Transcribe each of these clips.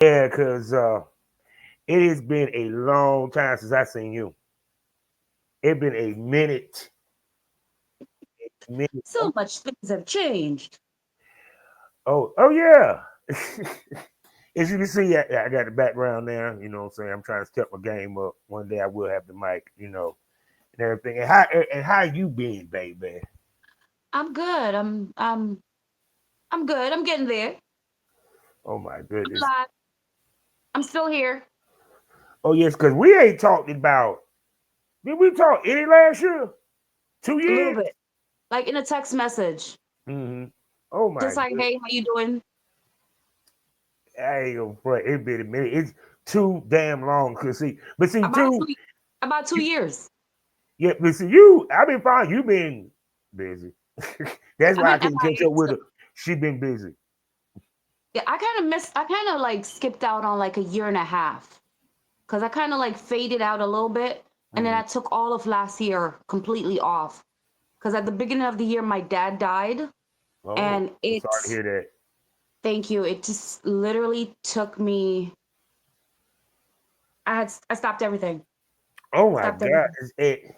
Yeah, because it has been a long time since I seen you. It's been a minute. Minute. So much things have changed. Oh yeah. As you can see, I got the background there. You know what I'm saying? I'm trying to step my game up. One day I will have the mic, and everything. And how you been, baby? I'm good. I'm good. I'm getting there. Oh my I'm goodness. alive. I'm still here. Oh yes, because we ain't talked about. Did we talk any last year? two A little years? bit. Like in a text message. Mm-hmm. Oh my Just like, goodness. hey, how you doing? I ain't gonna front. It's been a minute. It's too damn long. Cause see, About too. two about 2 years. Yeah, but see, you. I've been fine. You been busy. That's I've why I been couldn't catch MIA. up with her. She been busy. Yeah, I kind of like skipped out on like a year and a half because I kind of like faded out a little bit. And then Mm-hmm. I took all of last year completely off because at the beginning of the year, my dad died. Oh, And I'm sorry to it's, hear that. thank you. It just literally took me, I stopped everything. Oh my Stopped God. everything.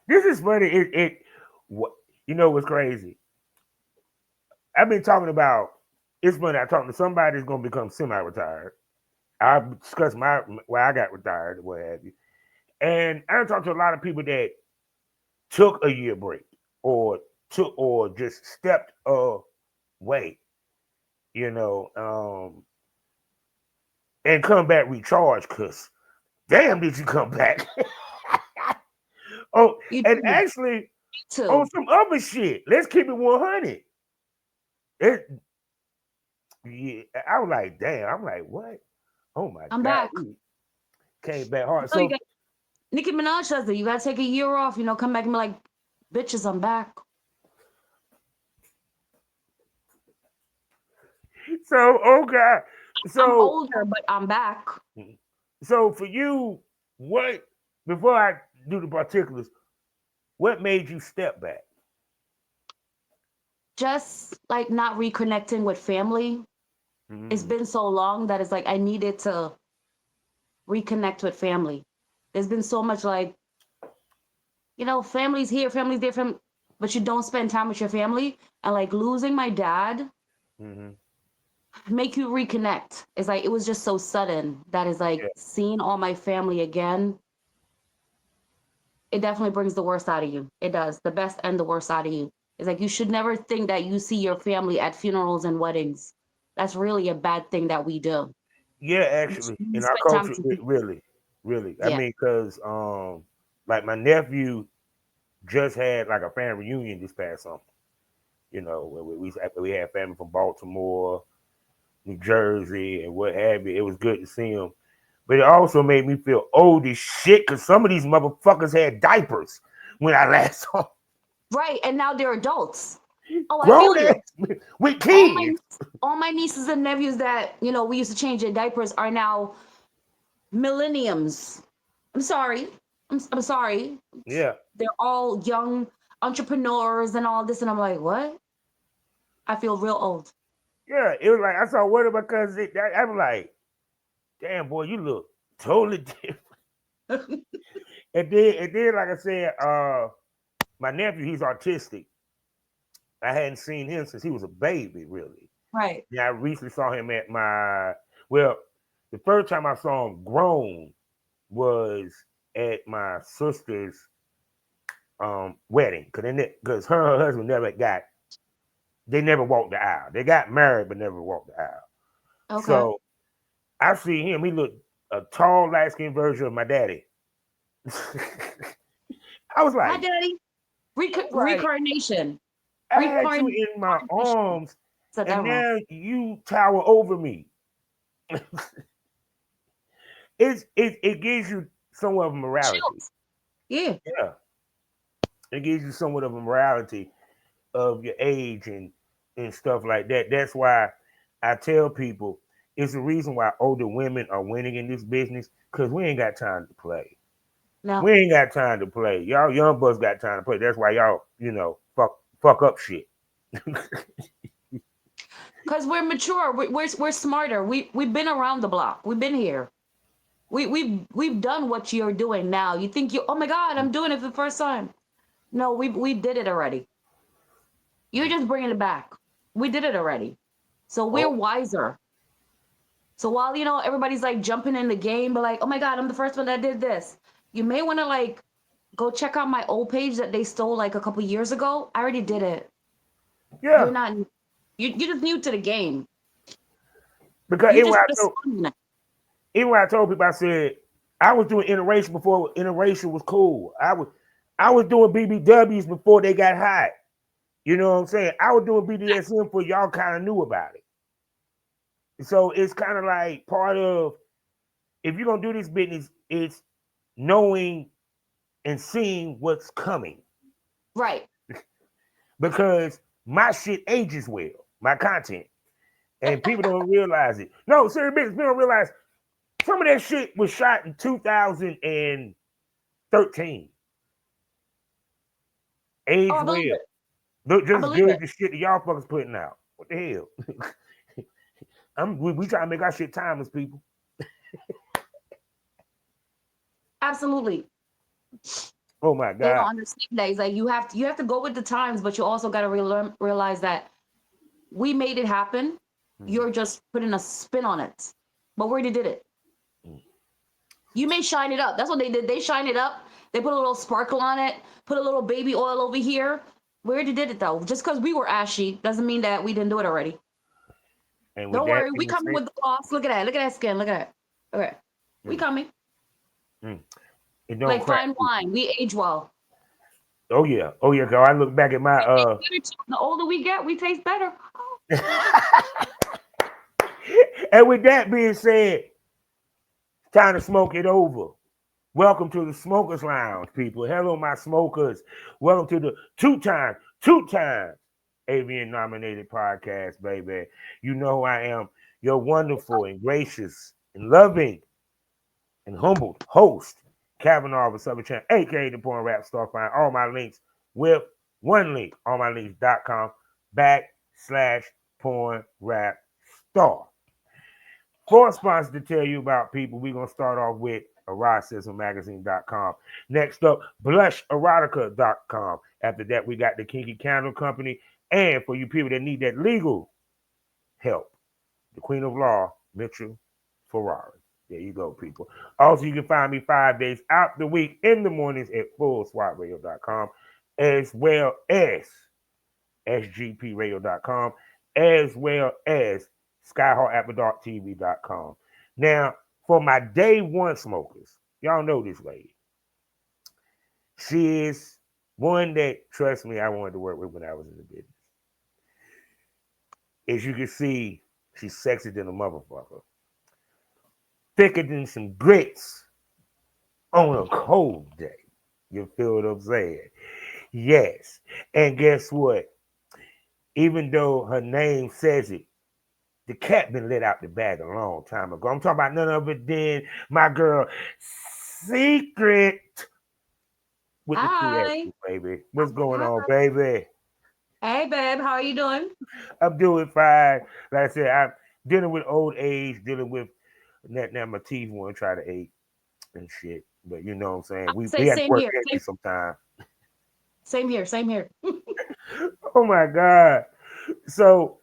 This is funny. What you know what's crazy? I've been talking about. It's funny. I talking to somebody that's gonna become semi-retired. I discussed my why I got retired, what have you. And I talked to a lot of people that took a year break or just stepped away, you know, and come back recharged. Cause damn, did you come back? Oh, You and do. actually Me on too. some other shit. Let's keep it 100. It, yeah, I was like, damn. I'm like, what? Oh my I'm God, back. he came back hard. No, you So, got Nicki Minaj does it. You gotta take a year off, come back and be like, bitches, I'm back. oh God. I'm So, older, but I'm back. so for you, what? Before I do the particulars, what made you step back? Just like not reconnecting with family. It's Mm-hmm. been so long that it's like I needed to reconnect with family. There's been so much like, family's here, family's there, but you don't spend time with your family. And like losing my dad Mm-hmm. make you reconnect. It's like it was just so sudden that is like Yeah. seeing all my family again. It definitely brings the worst out of you. It does. The best and the worst out of you. It's like you should never think that you see your family at funerals and weddings. That's really a bad thing that we do. Yeah, You actually, should in our spend time culture, with your it people. really, really. I Yeah. mean, because like my nephew just had like a family reunion this past summer. You know, where we had family from Baltimore, New Jersey, and what have you. It was good to see him, but it also made me feel old as shit because some of these motherfuckers had diapers when I last saw them. Right. And now they're adults. Oh, I feel Grown you. ass with All my kids. all my nieces and nephews that, we used to change their diapers are now millenniums. I'm sorry. I'm sorry. Yeah, They're all young entrepreneurs and all this. And I'm like, what? I feel real old. yeah. It was like I saw one of my cousins. I was like, damn boy, you look totally different. And then, like I said, my nephew, he's autistic. I hadn't seen him since he was a baby, really. Right. Yeah, I recently saw him at well, the first time I saw him grown was at my sister's wedding, because her and her husband they never walked the aisle. They got married but never walked the aisle. Okay. So I see him. He looked a tall, light skinned version of my daddy. I was Hi, like, Daddy. like Reincarnation. I had you Reincarnation. in my arms, Said that and wrong. now you tower over me. It gives you somewhat of a morality. Chills. Yeah. Yeah, it gives you somewhat of a morality of your age and stuff like that. That's why I tell people it's the reason why older women are winning in this business because we ain't got time to play. No. We ain't got time to play. Y'all young bucks got time to play. That's why y'all fuck up shit. Because we're mature. We're smarter. We've been around the block. We've been here. We've done what you're doing now. You think you, oh my God, I'm doing it for the first time. No, we did it already. You're just bringing it back. We did it already. So we're Oh, wiser. So while, everybody's like jumping in the game, but like, oh my God, I'm the first one that did this. You may want to like go check out my old page that they stole like a couple years ago. I already did it. You're yeah. not, you're just new to the game. Because You just put a spin in it. even when I told people, I said I was doing interracial before interracial was cool. I was doing BBWs before they got hot. You know what I'm saying? I was doing BDSM before y'all kind of knew about it. So it's kind of like part of, if you're gonna do this business, it's knowing and seeing what's coming. Right. Because my shit ages well, my content. And people don't realize it. No, serious business, people don't realize some of that shit was shot in 2013. Oh, Age I believe well. it. Look I just as believe good as it. the shit that y'all fuckers putting out. What the hell? We trying to make our shit timeless, people. Absolutely. Oh my They don't God. understand that. It's like you have to go with the times, but you also got to realize that we made it happen. Mm, You're just putting a spin on it. But we already did it. mm. You may shine it up. That's what they did. They shine it up. They put a little sparkle on it, put a little baby oil over here. We already did it though. Just because we were ashy doesn't mean that we didn't do it already. And with Don't that worry. We being coming said, with the gloss. Look at that. Look at that skin. Look at that. Okay. We mm, coming. mm. It don't Like crack, fine people. wine. We age well. Oh yeah. Oh yeah, girl. I look back at my We taste better too. The older we get, we taste better. and with that being said, it's time to smoke it over. Welcome to the Smokers Lounge, people. Hello, my smokers. Welcome to the two-time AVN nominated podcast, baby. You know who I am, your wonderful and gracious and loving and humbled host, Kavanaugh of the Southern Channel, aka the Porn Rap Star. Find all my links with one link, allmylinks.com/ porn rap star. Four sponsors to tell you about, people. We're going to start off with eroticismmagazine.com. Next up, blusherotica.com. After that, we got the Kinky Candle Company. And for you people that need that legal help, the Queen of Law, Mitchell Ferrari. There you go, people. Also, you can find me 5 days out the week in the mornings at fullswatradio.com, as well as sgpradio.com, as well as skyhawkafterdarktv.com. Now, for my day one smokers, y'all know this lady. She is one that, trust me, I wanted to work with when I was in the business. As you can see, she's sexy than a motherfucker. Thicker than some grits on a cold day. You feel what I'm saying? Yes. And guess what? Even though her name says it, the cat been let out the bag a long time ago. I'm talking about none other than my girl Secret with the two Hi. X's, baby. What's going on, baby? Hey, babe. How are you doing? I'm doing fine. Like I said, I'm dealing with old age, dealing with now my teeth want to try to ache and shit. But you know what I'm saying? We Say have to same work here. at it sometimes. Same here. Same here. Oh my God. So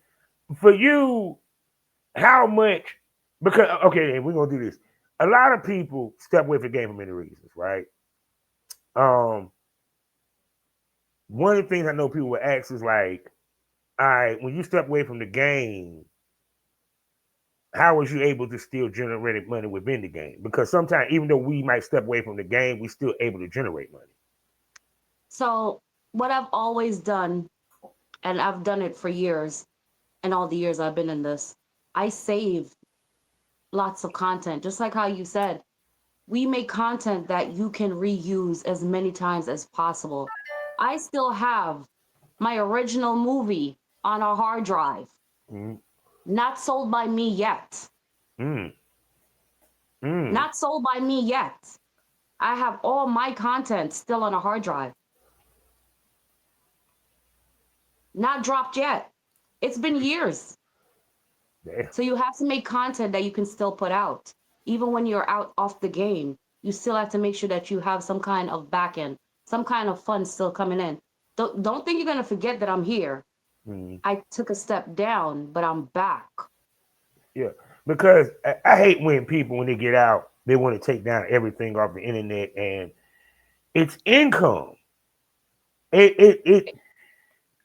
for you, how much, because okay, we're gonna do this. A lot of people step away from the game for many reasons, right? Um, one of the things I know people will ask is like, all right, when you step away from the game, how was you able to still generate money within the game? Because sometimes, even though we might step away from the game, we still able to generate money. So, what I've always done, and I've done it for years, and all the years I've been in this, I save lots of content. Just like how you said, we make content that you can reuse as many times as possible. I still have my original movie on a hard drive, Mm, not sold by me yet. mm, mm. Not sold by me yet. I have all my content still on a hard drive, not dropped yet. It's been years. Damn. So you have to make content that you can still put out. Even when you're out off the game, you still have to make sure that you have some kind of back end, some kind of funds still coming in. Don't think you're gonna forget that I'm here. Mhm. I took a step down, but I'm back. Yeah, because I hate when people when they get out they want to take down everything off the internet and it's income. It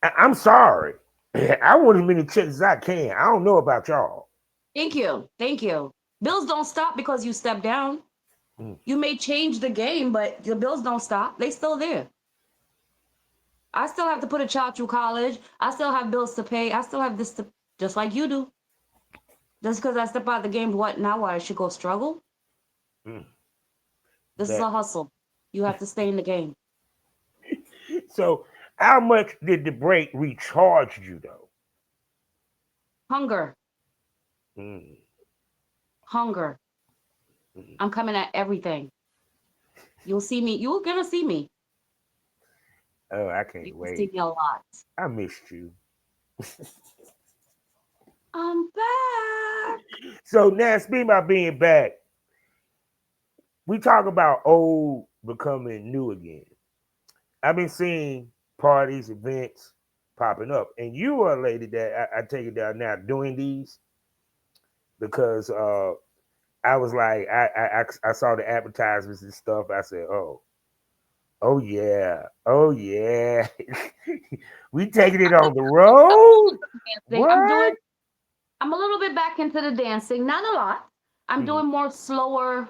I'm sorry. I want as many checks as I can. I don't know about y'all. Thank you. Thank you. Bills don't stop because you step down. Mm. You may change the game, but the bills don't stop. They still there. I still have to put a child through college. I still have bills to pay. I still have this to, just like you do. Just because I step out the game, what now? What I should go struggle? Mm. This is That a hustle. You have to stay in the game. so. How much did the break recharge you though? Hunger, Mm. hunger. Mm. I'm coming at everything. You'll see me. You're gonna see me. Oh, I You can't will see wait. me a lot. I missed you. I'm back. So now, speaking about being back, we talk about old becoming new again. I've been seeing parties, events popping up, and you are a lady that I take it down now doing these because I was like, I saw the advertisements and stuff. I said, oh yeah, we taking it on the I'm a road. little bit dancing. I'm doing. What? I'm a little bit back into the dancing. Not a lot. I'm Mm-hmm, doing more slower,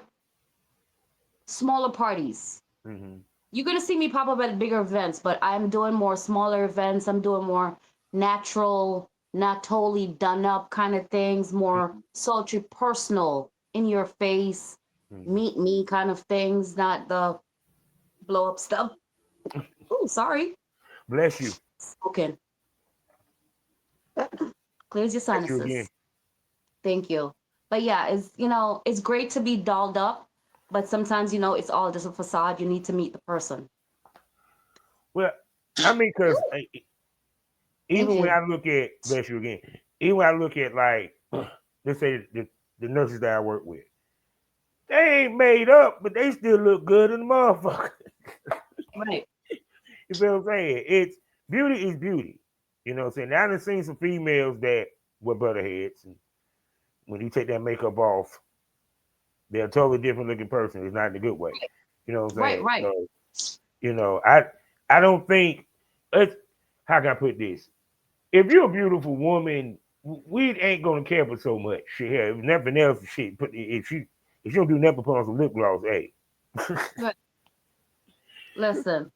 smaller parties. mm-hmm, You're gonna see me pop up at bigger events, but I'm doing more smaller events. I'm doing more natural, not totally done up kind of things, more sultry, personal, in your face, mm-hmm. meet me kind of things, not the blow up stuff. Oh, sorry. Bless you. Okay. Clears your Bless you again. sinuses. Thank you. But yeah, it's great to be dolled up, but sometimes it's all just a facade. You need to meet the person. Well, I mean, because Thank even when you. I look at bless you again, even when I look at like let's say the nurses that I work with, they ain't made up, but they still look good in the motherfucker. Right. You feel what I'm saying? It's beauty is beauty. You know what I'm saying? Now I've seen some females that were butterheads, and when you take that makeup off, they're a totally different looking person. It's not in a good way. You know what I'm Right, saying? right. So, I don't think it's how can I put this? If you're a beautiful woman, we ain't gonna care for so much. Shit, yeah, if nothing else, shit. Put if you don't do nothing but put on some lip gloss, hey. Right. Listen,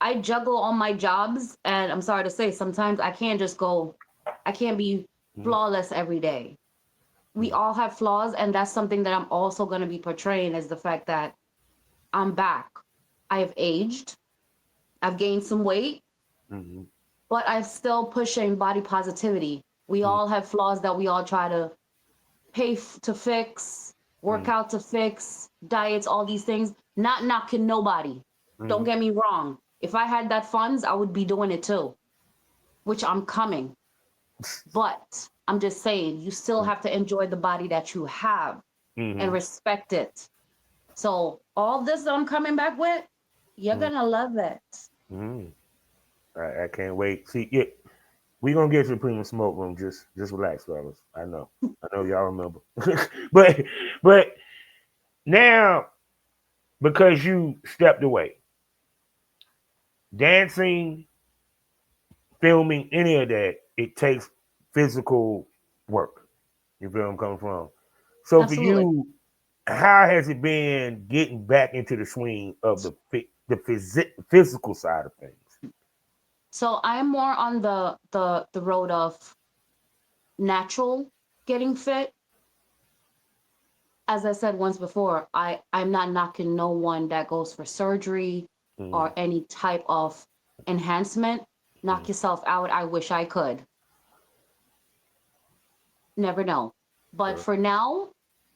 I juggle all my jobs, and I'm sorry to say, sometimes I can't be Mhm, flawless every day. We mhm, all have flaws, and that's something that I'm also going to be portraying is the fact that I'm back. I have aged, I've gained some weight, mhm, but I'm still pushing body positivity. We mhm, all have flaws that we all try to to fix, work mhm, out to fix, diets, all these things. Not knocking nobody. Don't mhm. get me wrong. If I had that funds, I would be doing it too, which I'm coming. But I'm just saying, you still have to enjoy the body that you have and Mhm, respect it. So all this that I'm coming back with, you're mhm, gonna love it. mhm. I can't wait. See, yeah, we gonna get to the premium smoke room. Just relax, fellas. I know y'all remember. but but now because you stepped away, dancing, filming, any of that, it takes physical work. You feel where I'm coming from? So for Absolutely. you, how has it been getting back into the swing of the physical side of things? So I'm more on the road of natural getting fit. As I said once before, I'm not knocking no one that goes for surgery Mm, or any type of enhancement. Knock mm, yourself out. I wish I could. Never know. But uh, for now,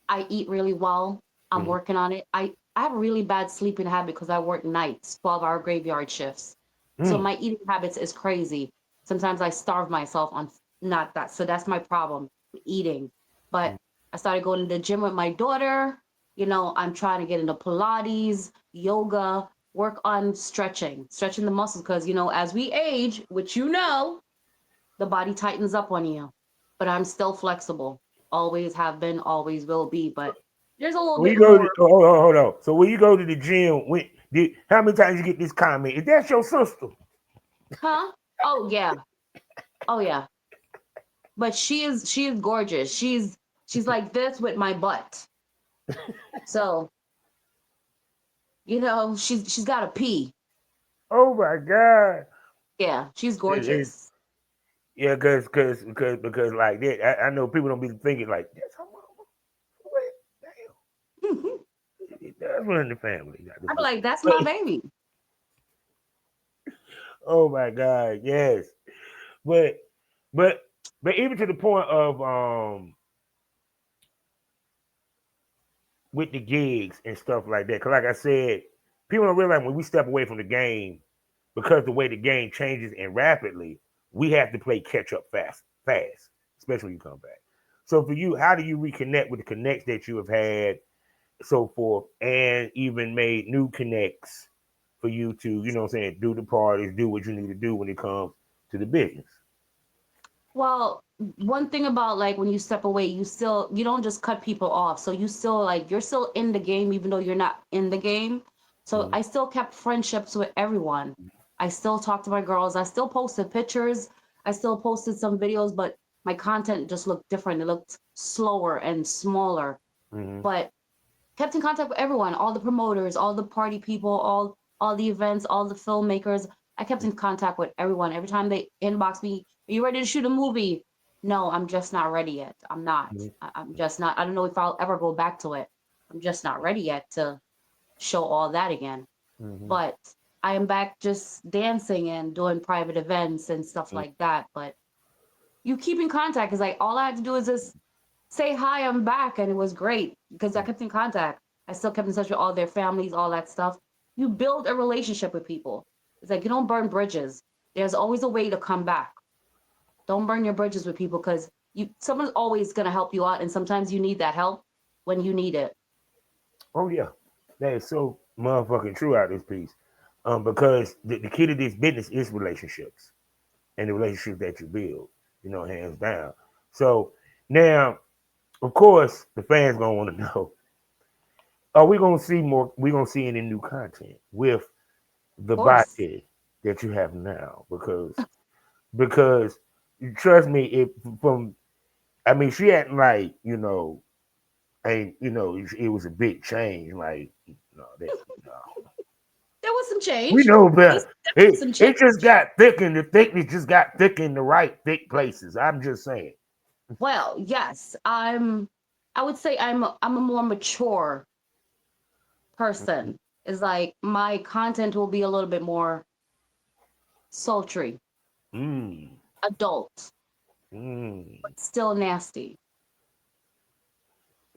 I eat really well. I'm mm, working on it. I have a really bad sleeping habit because I work nights, 12-hour graveyard shifts. So mm, my eating habits is crazy. Sometimes I starve myself on not that. So that's my problem. eating. But I started going to the gym with my daughter. I'm trying to get into Pilates, yoga, work on stretching the muscles because, as we age, which the body tightens up on you. But I'm still flexible. Always have been, always will be. But there's a little When you bit go to, more, hold on. So when you go to the gym, how many times you get this comment? Is that your sister? huh? Oh yeah. Oh yeah. But she is gorgeous. She's like this with my butt. So, she's got a P. Oh my god! Yeah, she's It, gorgeous. yeah, because like that, I know people don't be thinking like that's her mama. What? I'd Damn, it does run in the family. be like, that's But my baby. oh my god, yes. But but but even to the point of with the gigs and stuff like that. Because like I said, people don't realize when we step away from the game, because the way the game changes and rapidly, we have to play catch up fast, especially when you come back. So for you, how do you reconnect with the connects that you have had, so forth, and even made new connects for you to, you know what I'm saying, do the parties, do what you need to do when it comes to the business? Well, one thing about like when you step away, you don't just cut people off. So you're still in the game even though you're not in the game. So Mm-hmm. I still kept friendships with everyone. I still talked to my girls. I still posted pictures. I still posted some videos, but my content just looked different. It looked slower and smaller. Mm-hmm. But kept in contact with everyone, all the promoters, all the party people, all the events, all the filmmakers. I kept in contact with everyone. Every time they inbox me, "Are you ready to shoot a movie?" No, I'm just not ready yet. I'm not. I'm just not. I don't know if I'll ever go back to it. I'm just not ready yet to show all that again. Mm-hmm. But I am back just dancing and doing private events and stuff like that. But you keep in contact because like all I had to do is just say hi, I'm back, and it was great because I kept in contact. I still kept in touch with all their families, all that stuff. You build a relationship with people. It's like you don't burn bridges. There's always a way to come back. Don't burn your bridges with people because someone's always gonna help you out, and sometimes you need that help when you need it. Oh yeah, that is so motherfucking true out of this piece. Because the key to this business is relationships and the relationships that you build. You know, hands down. So now, of course, the fans gonna want to know: are we gonna see more? We gonna see any new content with Of the course. body that you have now? Because trust me, if from I mean, she hadn't like and it was a big change. Like no, that no. There was some We change. know There's better. definitely It some it change. just got thick, and the thickness just got thick in the right thick places. I'm just saying. Well, yes, I would say I'm a more mature person. Is like my content will be a little bit more sultry, Mm, adult, mm. but still nasty.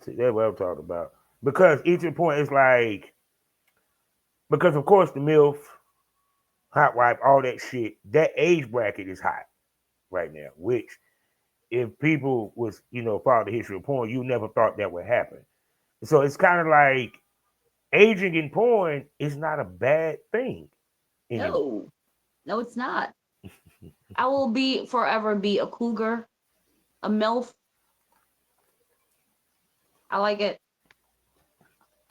See, that's what I'm talking about. Because each point is like because of course the MILF, hot wife, all that shit. That age bracket is hot right now. Which if people was follow the history of porn, you never thought that would happen. So it's kind of like aging in porn is not a bad thing anymore. No, no, it's not. I will be forever be a cougar, a MILF. I like it.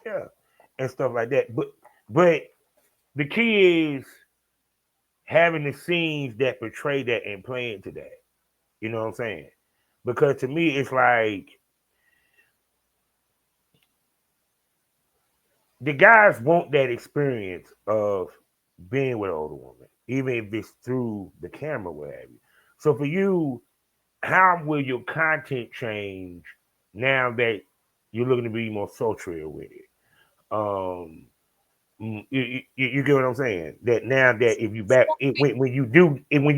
Yeah, and stuff like that. But the key is having the scenes that portray that and playing to that. You know what I'm saying? Because to me, it's like the guys want that experience of being with an older woman, even if it's through the camera, what have you. So for you, how will your content change now that you're looking to be more sultry with it? Um, you get what I'm saying? That now that if you back it, when you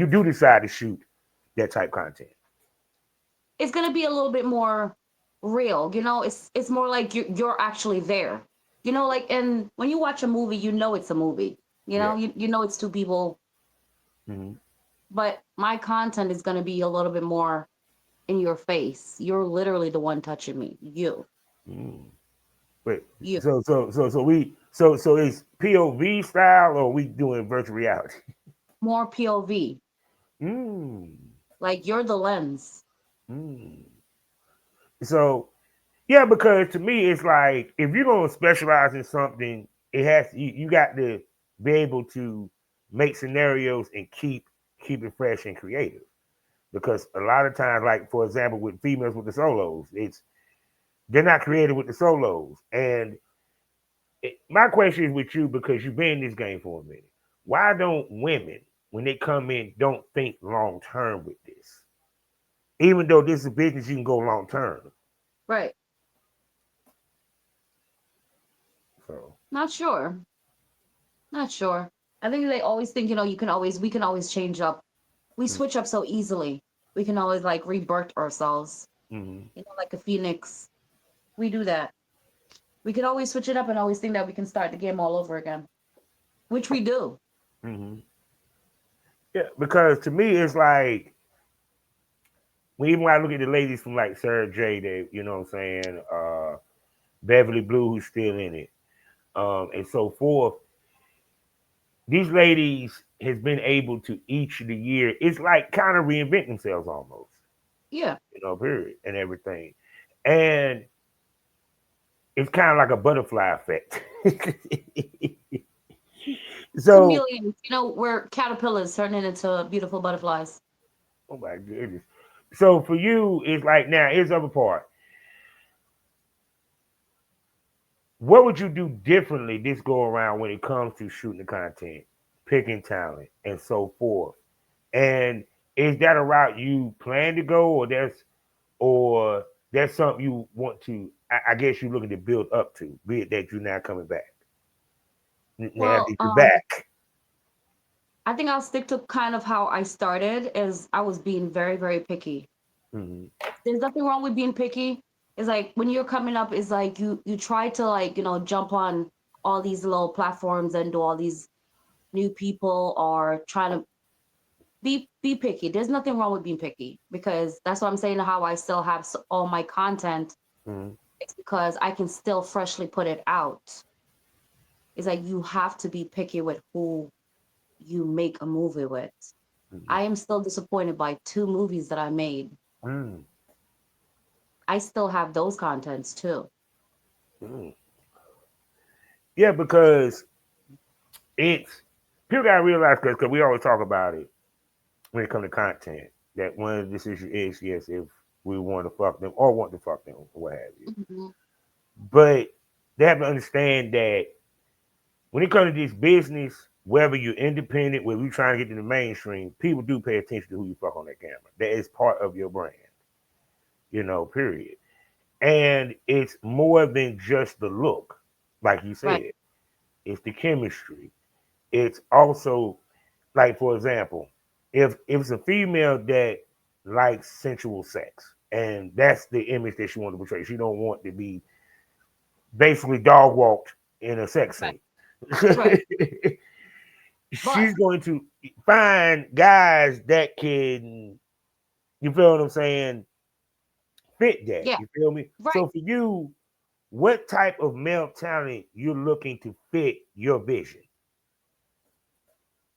do decide to shoot that type content. It's gonna be a little bit more real. It's more like you're actually there. Like and when you watch a movie, you know it's a movie. Yeah. You know it's two people, Mm-hmm. but my content is gonna be a little bit more. in your face. You're literally the one touching me. Mm. Wait, You. so it's POV style or we doing virtual reality? More POV. Mm. Like you're the lens. Mm. So yeah, because to me it's like if you're gonna specialize in something, it has you got to be able to make scenarios and keep it fresh and creative. Because a lot of times, like for example, with females with the solos, it's they're not creative with the solos. And my question is with you because you've been in this game for a minute. Why don't women, when they come in, don't think long term with this? Even though this is a business, you can go long term. Right. So, Not sure. Not sure. I think they always think, we can always change up. We switch up so easily. We can always like rebirth ourselves. mm-hmm, Like a phoenix. We do that. We can always switch it up and always think that we can start the game all over again, which we do. mm-hmm. Yeah, because to me, it's like even when I look at the ladies from like Sarah J, they, you know what I'm saying, Beverly Blue, who's still in it, and so forth. These ladies has been able to each of the year. It's like kind of reinvent themselves almost, Yeah. period, and everything. And it's kind of like a butterfly effect. So, Chameleons, we're caterpillars turning into beautiful butterflies. oh my goodness. So for you, it's like now. Here's the other part. What would you do differently this go around when it comes to shooting the content, picking talent, and so forth? And is that a route you plan to go, or that's something you want to? I guess you're looking to build up to, be it that you're now coming back. Now Well, that you're back. I think I'll stick to kind of how I started is I was being very, very picky. Mm-hmm. There's nothing wrong with being picky. It's like when you're coming up, it's like you try to like, jump on all these little platforms and do all these new people or trying to be picky. There's nothing wrong with being picky because that's what I'm saying how I still have all my content. Mm-hmm. It's because I can still freshly put it out. It's like you have to be picky with who you make a movie with. I am still disappointed by two movies that I made. Mm-hmm. I still have those contents too. Mm-hmm. Yeah, because it's people gotta realize because we always talk about it when it comes to content that one of the decisions is yes if we want to fuck them or want to fuck them or what have you. Mhm. But they have to understand that when it comes to this business, whether you're independent, whether you're trying to get to the mainstream, people do pay attention to who you fuck on that camera. That is part of your brand, period. And it's more than just the look, like you Right. said. It's the chemistry. It's also like, for example, if it's a female that likes sensual sex, and that's the image that she wants to portray. She don't want to be basically dog walked in a sex Right. scene. Right. But She's going to find guys that can, you feel what I'm saying, fit that. yeah, You feel me? right. So for you, what type of male talent you're looking to fit your vision?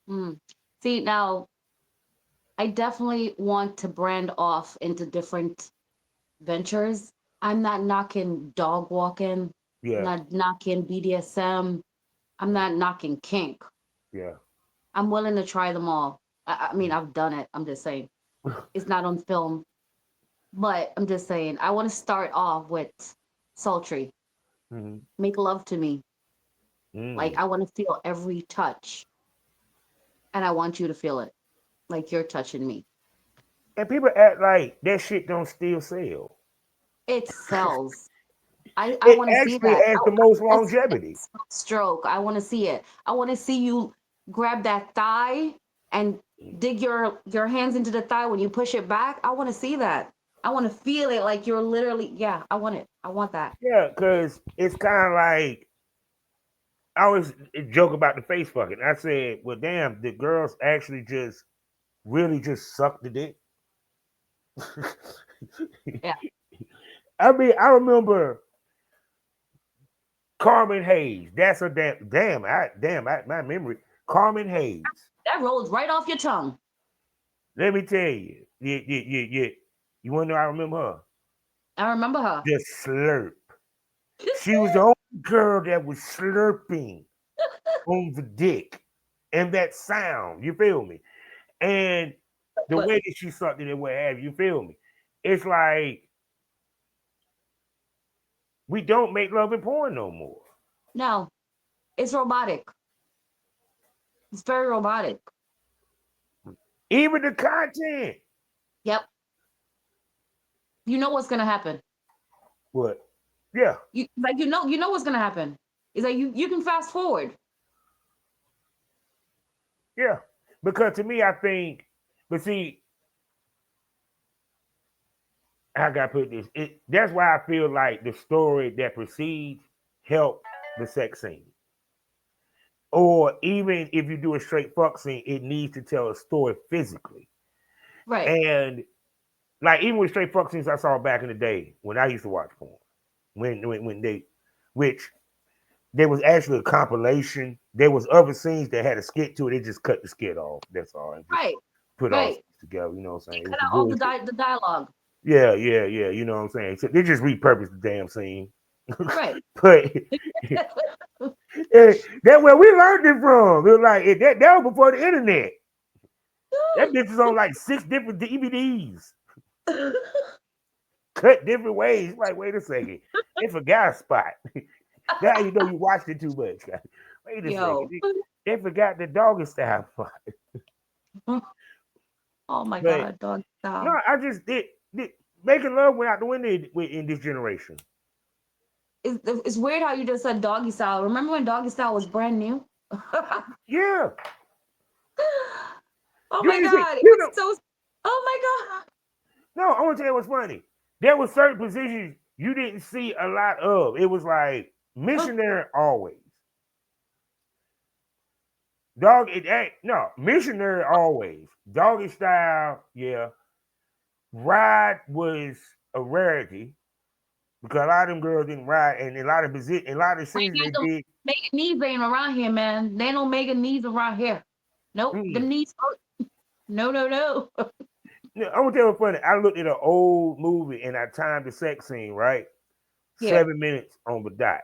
Mm. See, now I definitely want to brand off into different ventures. I'm not knocking dog walking, I'm Yeah, not knocking BDSM, I'm yeah, not knocking kink. yeah. I'm willing to try them all. I mean, I've done it. I'm just saying. It's not on film, but I'm just saying. I want to start off with sultry. Mm-hmm. Make love to me. Like, Mm. I want to feel every touch, and I want you to feel it. Like you're touching me. And people act like that shit don't still sell. It sells. I It want to see actually that. has the most I want to see that longevity. stroke. I want to see it. I want to see you grab that thigh and dig your hands into the thigh when you push it back. I want to see that. I want to feel it like you're literally, yeah, I want it. I want that. Yeah, because it's kind of like I always joke about the face fucking. I said, well, damn, the girls actually just really just suck the dick. Yeah, I mean, I remember Carmen Hayes. That's a my memory. Carmen Hayes. that rolls right off your tongue. Let me tell you. Yeah. You want to know I remember her? I remember her. The slurp. She was the only girl that was slurping on the dick. And that sound, you feel me? And the But way that she sucked it and what have you, feel me? It's like we don't make love and porn no more. no, it's robotic. It's very robotic. Even the content. Yep. You know what's gonna happen. What? Yeah, You know what's gonna happen. It's like you can fast forward. yeah. Because to me, I think, but see, I gotta put this. That's why I feel like the story that precedes help the sex scene. Or even if you do a straight fuck scene, it needs to tell a story physically. Right. And like even with straight fuck scenes I saw back in the day when I used to watch porn. When they which there was actually a compilation. There was other scenes that had a skit to it. They just cut the skit off. That's all. And just Right. put all the Right. skits together. You know what I'm They saying? It was cut some out all the bullshit. the dialogue. Yeah. You know what I'm saying? So they just repurposed the damn scene. Right. But that's where we learned it from. It was like that was before the internet. That bitch was on like 6 different DVDs, cut different ways. Like, wait a second, they forgot a spot. Now you know you watched it too much. Wait a second, Yo. they forgot the doggy style part. Oh my But God, dog no, style. I just did making love went out the window in this generation. It's weird how you just said doggy style. Remember when doggy style was brand new? Oh Yeah, you my ain't see, God. It you was know. so. Oh my God. No, I want to tell you what's funny. There were certain positions you didn't see a lot of. It was like missionary always. Dog, it ain't no missionary always. Doggy style, yeah. Ride was a rarity because a lot of them girls didn't ride, and a lot of scenes they did. Making knees ain't around here, man. They don't make knees around here. Nope. The Mm. knees hurt. No, no, no. Yeah, I'm gonna tell you what's funny. I looked at an old movie and I timed the sex scene right, Yeah. 7 minutes on the dot.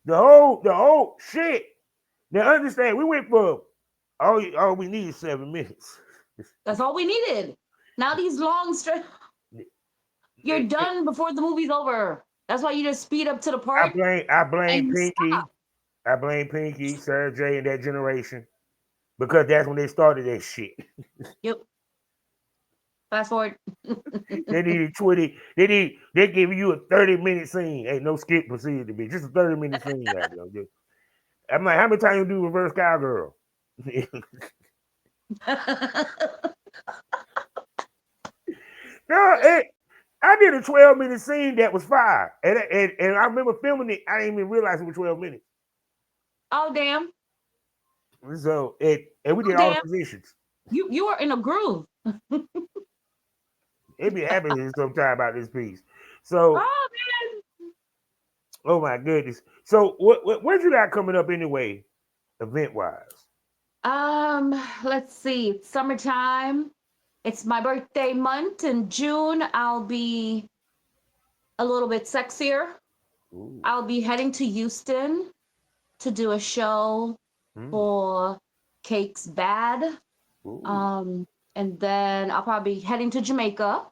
The whole shit. Now understand, we went for all we need is 7 minutes. That's all we needed. Now these long you're done before the movie's over. That's why you just speed up to the I part blame and you Pinky. stop. I blame Pinky, Sarah J, and that generation because that's when they started that shit. Yep. Fast forward. They needed 20. They give you a 30-minute scene. Ain't no skip proceeded to be just a 30-minute scene out there. I'm like, how many times you do reverse cowgirl? No, I did a 12-minute scene that was fire. And I remember filming it. I didn't even realize it was 12 minutes. Oh damn. So and we Oh did all the damn. positions. You are in a groove. It be happening sometime about this piece. So, Oh oh my goodness. So what you got coming up anyway, event wise? let's see. It's summertime. It's my birthday month in June. I'll be a little bit sexier. Ooh. I'll be heading to Houston to do a show Mm. for Cakes Bad. Ooh. Um, and then I'll probably be heading to Jamaica.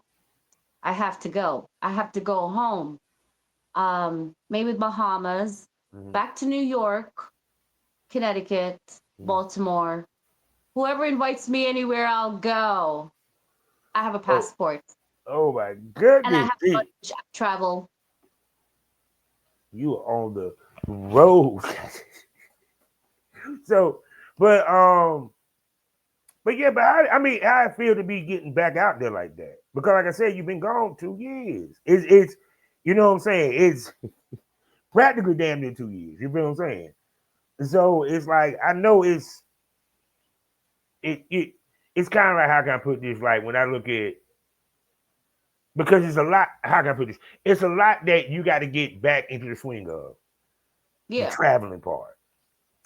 I have to go. I have to go home. Maybe Bahamas, Mm-hmm. back to New York, Connecticut, Mm-hmm. Baltimore. Whoever invites me anywhere, I'll go. I have a Oh, passport oh my and I goodness. have Dude, travel. you are on the road. So, but but yeah, but I mean, how I feel to be getting back out there like that because, like I said, you've been gone 2 years. It's you know what I'm saying. It's practically damn near 2 years. You feel what I'm saying? So it's like I know it it's kind of like how can I put this? Like when I look at because it's a lot. How can I put this? It's a lot that you got to get back into the swing of the Yeah. traveling part.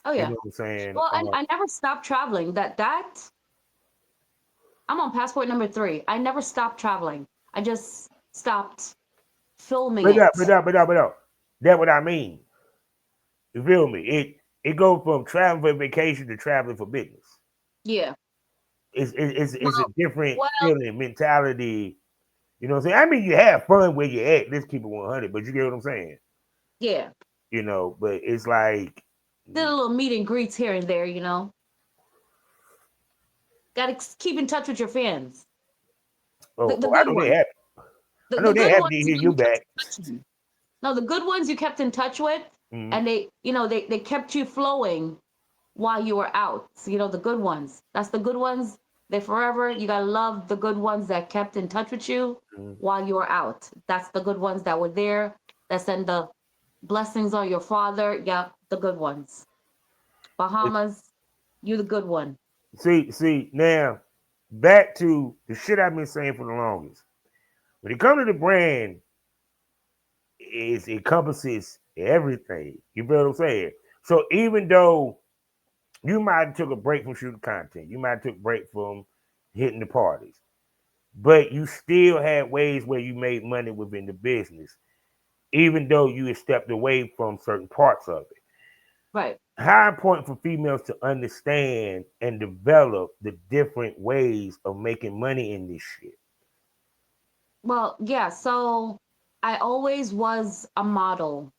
Oh You yeah. know what I'm saying? Well, I never stopped traveling. That I'm on passport number 3. I never stopped traveling. I just stopped filming it. But that's what I mean. You feel me? It goes from traveling for vacation to traveling for business. Yeah. It's a Well, different well, feeling, mentality. You know what I'm saying? I mean, you have fun where you at. Let's keep it 100, but you get what I'm saying? yeah. But it's like, Did a little meet and greets here and there. Got to keep in touch with your fans. The I good know they ones. happy. I The know they good happy to ones, hear you you kept back. in touch with. No, the good ones you kept in touch with, Mm-hmm. and they kept you flowing while you were out. So, the good ones. That's the good ones. They forever. You gotta love the good ones that kept in touch with you while you were out. That's the good ones that were there. That send the blessings on your father. Yeah, the good ones. Bahamas, you the good one. See, now back to the shit I've been saying for the longest. When it comes to the brand, it encompasses everything. You feel what I'm saying? So even though you might have took a break from shooting content, you might have took a break from hitting the parties, but you still had ways where you made money within the business, even though you had stepped away from certain parts of it. Right. How important for females to understand and develop the different ways of making money in this shit. Well, yeah, so I always was a model.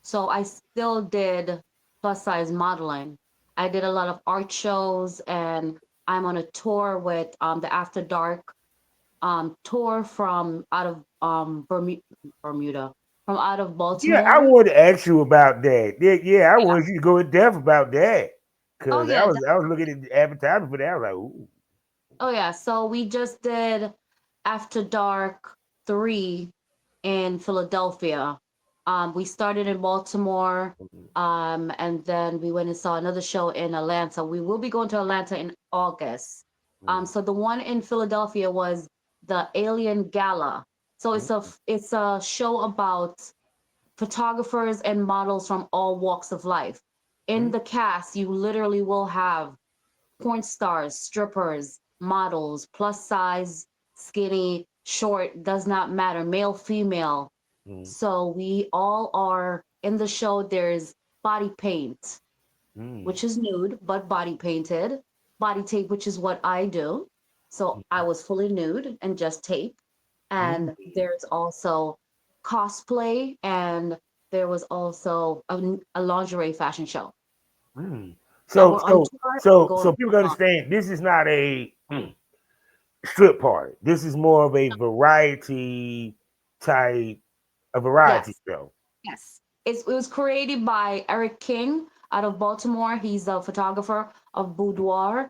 So I still did plus size modeling. I did a lot of art shows, and I'm on a tour with the After Dark tour from out of Bermuda, from out of Yeah, I Baltimore. wanted to ask you about that. Yeah, I Yeah. wanted you to go in depth about that Oh because yeah. I was looking at the advertisement for that. I was like, ooh. Oh yeah. So we just did After Dark 3 in Philadelphia. We started in Baltimore, and then we went and saw another show in Atlanta. We will be going to Atlanta in August. Mm, So the one in Philadelphia was the Alien Gala. So mm, it's a show about photographers and models from all walks of life. In mm, the cast, you literally will have porn stars, strippers, models, plus size, skinny, short, does not matter, male, female. mm, So we all are in the show. There's body paint, mm, which is nude, but body painted, body tape, which is what I do. So I was fully nude and just tape. mm, And there's also cosplay, and there was also a lingerie fashion show. mm. Now So we're on so tour and so going so people can on. understand this is not a strip party. This is more of a variety type, a variety Yes. show. Yes. It was created by Eric King out of Baltimore. He's a photographer of Boudoir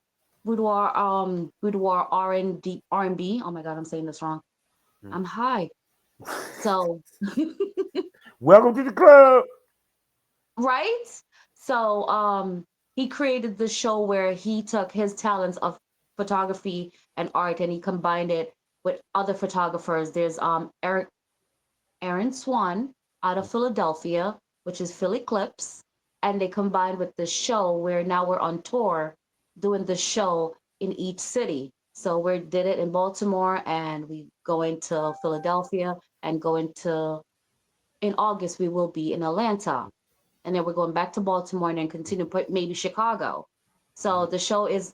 R&B. Oh my God, I'm saying this wrong. Mm. I'm high. So, Welcome to the club. right? So, he created the show where he took his talents of photography and art, and he combined it with other photographers. There's Aaron Swan out of Philadelphia, which is Philly Clips, and they combined with the show where now we're on tour doing the show in each city. So we did it in Baltimore, and we go into Philadelphia, and going to in August we will be in Atlanta, and then we're going back to Baltimore, and then continue put maybe Chicago. So the show is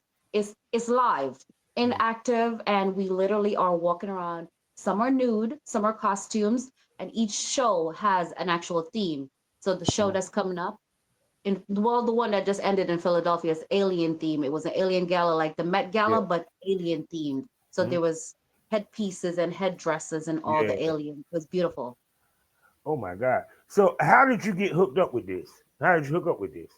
live, inactive, and we literally are walking around. Some are nude, some are costumes, and each show has an actual theme. So the show that's coming up, the one that just ended in Philadelphia is alien theme. It was an alien gala, like the Met Yeah, Gala, but alien themed. So mm, there was headpieces and headdresses and all the yeah. aliens. It was beautiful. Oh my god. So how did you get hooked up with this? How did you hook up with this?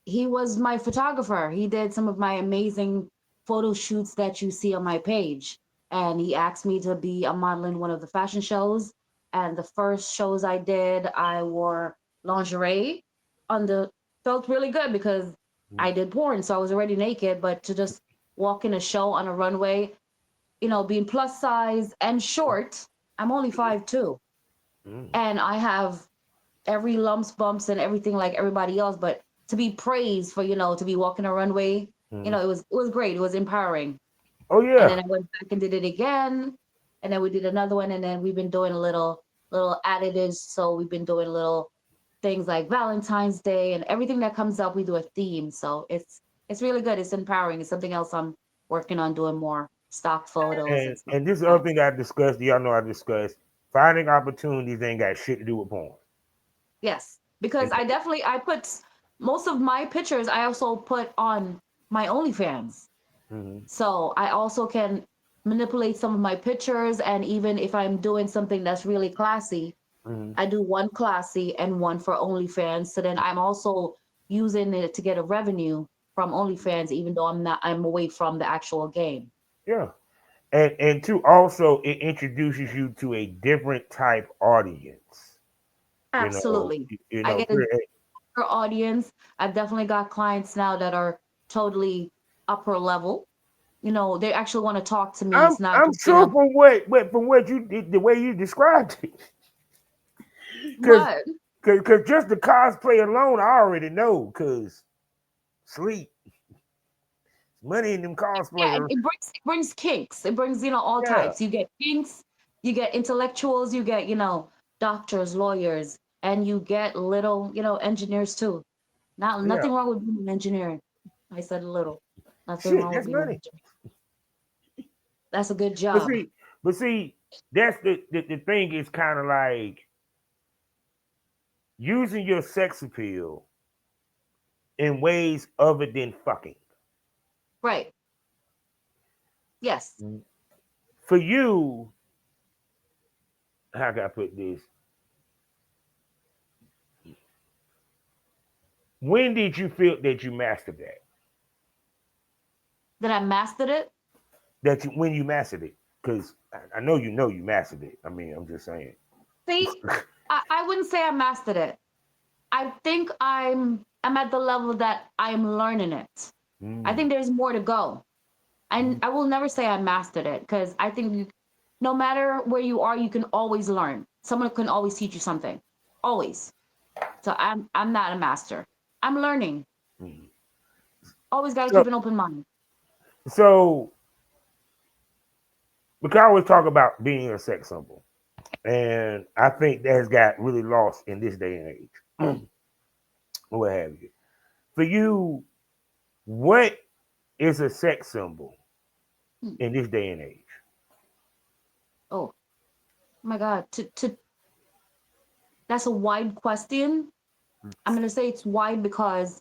He was my photographer. He did some of my amazing photo shoots that you see on my page. And he asked me to be a model in one of the fashion shows. And the first shows I did, I wore lingerie on the felt really good because Mm, I did porn, so I was already naked. But to just walk in a show on a runway, being plus size and short, I'm only 5'2", Mm, and I have every lumps, bumps, and everything like everybody else. But to be praised for, to be walking a runway, mm. it was great. It was empowering. Oh And then yeah, I went back and did it again, and then we did another one, and then we've been doing a little additives. So we've been doing little things like Valentine's Day and everything that comes up. We do a theme, so it's really good. It's empowering. It's something else I'm working on doing more stock photos and stuff and this is the like other that. thing I discussed. Y'all know I discussed finding opportunities ain't got shit to do with porn. Yes, because I put most of my pictures. I also put on my OnlyFans. Mm-hmm, So I also can manipulate some of my pictures. And even if I'm doing something that's really classy, mm-hmm. I do one classy and one for OnlyFans. So then I'm also using it to get a revenue from OnlyFans, even though I'm away from the actual game. Yeah, and two, also it introduces you to a different type audience. You know, Absolutely. you I know, get a deeper audience. I've definitely got clients now that are totally upper level. They actually want to talk to me. It's not I'm just, sure from what you did, the way you described it, because what? cause just the cosplay alone, I already know. Cause sleep, money in them Yeah, it, cosplayers. it brings it brings kinks. It brings, all Yeah, types. You get kinks, you get intellectuals, you get, doctors, lawyers, and you get little, engineers too. Not yeah. nothing wrong with being an engineer. I said little. Nothing Shit, wrong with that's being an money. engineer. That's a good But job. see, but see, that's the thing is kind of like using your sex appeal in ways other than fucking. Right. Yes. For you, how can I put this? When did you feel that you mastered that? That I mastered it. That you when you mastered it? Because I know you mastered it. I mean, I'm just saying. See, I wouldn't say I mastered it. I think I'm at the level that I'm learning it. I Mm, think there's more to go. And mm, I will never say I mastered it, because I think no matter where you are, you can always learn. Someone can always teach you something, always. So I'm not a master. I'm learning. mm. Always got to So keep an open mind. so we can always talk about being a sex symbol, and I think that has got really lost in this day and age. What have you? For you, what is a sex symbol Hmm. in this day and age? Oh my God, to that's a wide question. I'm gonna say it's wide because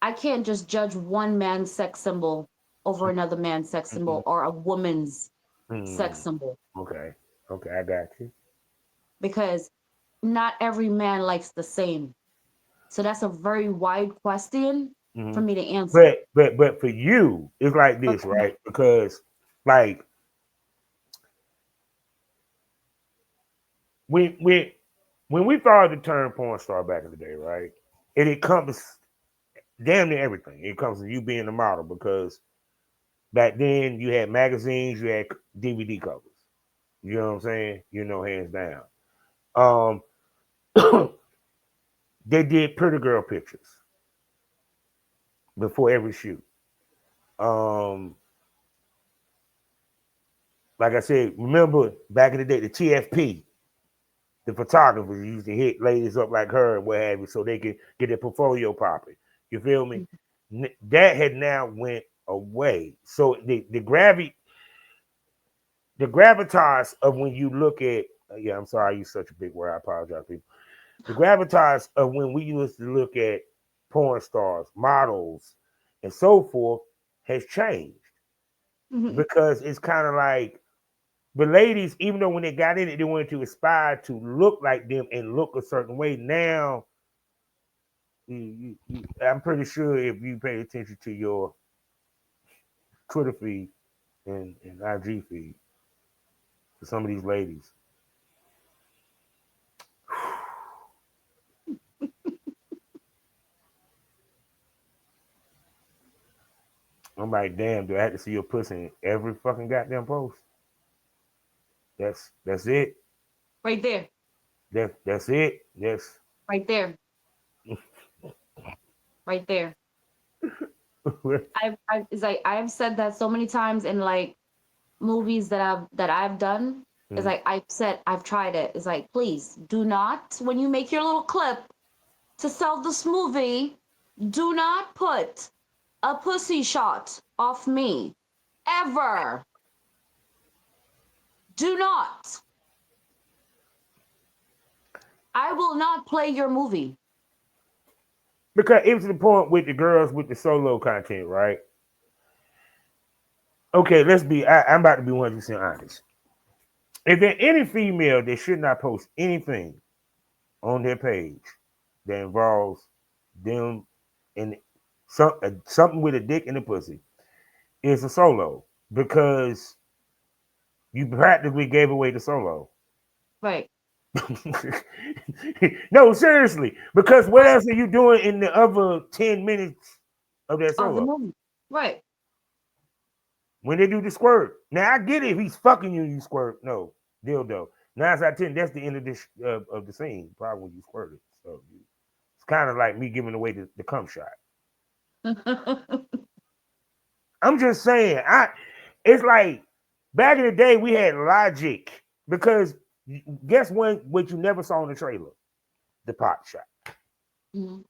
I can't just judge one man's sex symbol over another man's sex Mm-hmm. symbol, or a woman's sex Mm, symbol, okay, okay, I got you. because not every man likes the same. So that's a very wide question Hmm. for me to answer. But for you, it's like But this, right? Because like when when when we thought of the term porn star back in the day, right? It encompassed damn near everything. It comes to you being a model because back then you had magazines, you had DVD covers. You know what I'm saying? Hands down. Um, they did pretty girl pictures before every shoot. Um, like I said, remember back in the day, the TFP, the photographers used to hit ladies up like her and what have you, so they could get their portfolio popping. You feel me? That had now went away. So the gravitas of when you look at yeah, I'm sorry, I use such a big word. I apologize, people. The gravitas of when we used to look at porn stars, models, and so forth has changed mhm. because it's kind of like the ladies, even though when they got in it, they wanted to aspire to look like them and look a certain way. Now, I'm pretty sure if you pay attention to your Twitter feed and IG feed for some of these ladies, I'm like, damn, do I have to see your pussy in every fucking goddamn post? That's it. Right there, That's it. That's right there, right there. I've it's like I've said that so many times in like movies that I've done. It's mm, like I've tried it. It's like, please do not, when you make your little clip to sell this movie, do not put a pussy shot off me. Ever. Do not. I will not play your movie. because it was the point with the girls with the solo content, right? Okay, let's be. I'm about to be 100% honest. If there any female that should not post anything on their page that involves them and something with a dick and a pussy, is a solo because you practically gave away the solo. Right. No, seriously, because what Right. else are you doing in the other 10 minutes of that Of the solo? movie. Right. When they do the squirt, now I get it. If he's fucking you, you squirt. No, dildo. 9 out of 10, that's the end of this of the scene. Probably when you squirt it. So it's kind of like me giving away the cum shot. I'm just saying. It's like back in the day we had logic because guess what you never saw in the trailer? The pot shot. Mhm.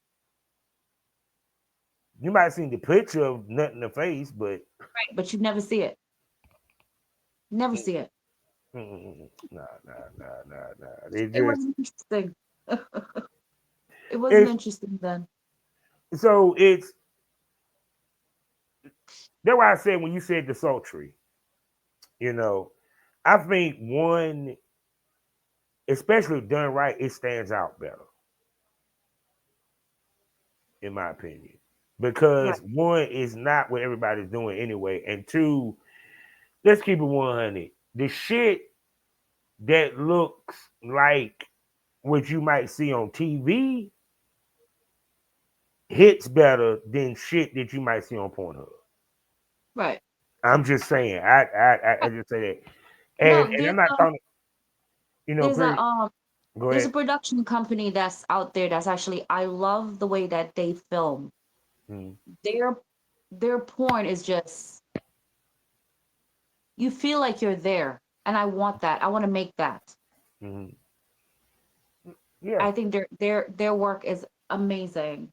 You might have seen the picture of nut in the face, but Right. But you never see it. Never see it. nah. They It just wasn't interesting. It wasn't it's interesting then. so it's that's why I said when you said the sultry, you know, I think one, especially done right, it stands out better, in my opinion. Right. Because one is not what everybody's doing anyway. And two, let's keep it 100. The shit that looks like what you might see on TV hits better than shit that you might see on Pornhub. Right. I'm just saying. I just say that. And No, and I'm not talking, there's a period. Go there's a ahead. production company that's out there that's actually, I love the way that they film. Mm-hmm. Their their porn is just, you feel like you're there. And I want that. I want to make that. Mm-hmm. Yeah. I think their work is amazing.